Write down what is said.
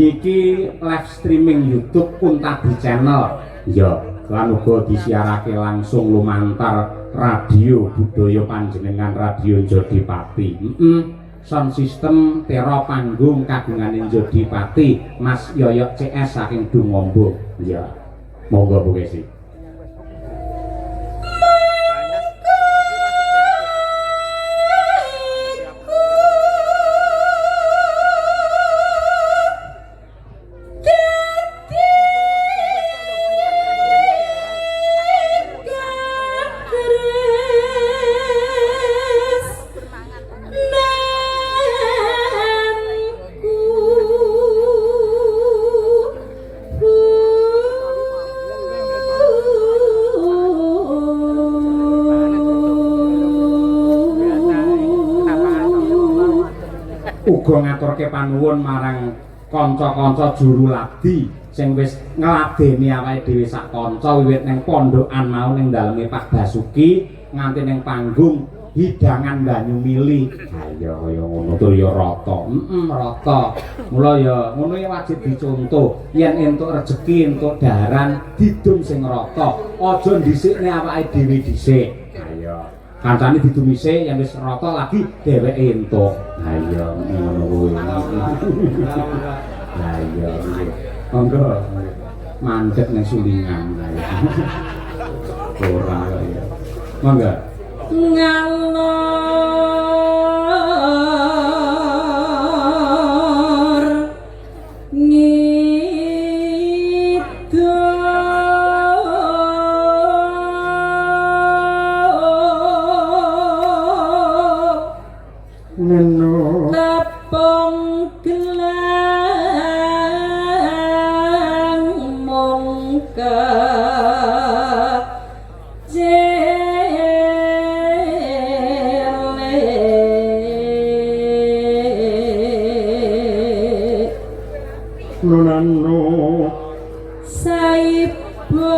Iki live streaming YouTube Kuntadi Channel ya lan uga disiarake langsung lumantar radio budaya panjenengan Radio Jodipati. Sound system tera panggung kagungane Jodipati Mas Yoyok CS saking Dumombo ya monggo Bu Kesi. Uga ngaturke panuwun marang kanca-kanca juru ladi sing wis ngladeni awake dhewe sak kanca wiwit ning pondokan mau ning daleme Pak Basuki nganti ning panggung hidangan banyu mili. Ha ya kaya ngono to ya rata. Rata. Mula ya ngono ya wajib dicontoh. Yen entuk rejeki, entuk daharan didum sing rata. Aja dhisikne awake dhewe dhisik. Ha ya kancane didumise yen wis rata lagi dheweke entuk. Ha iya ngono kuwi. Lah iya. Monggo mandeg nang sulingan. Ora ya. Monggo. Ngalor ngidul tapong gelang mongka nunanu saibo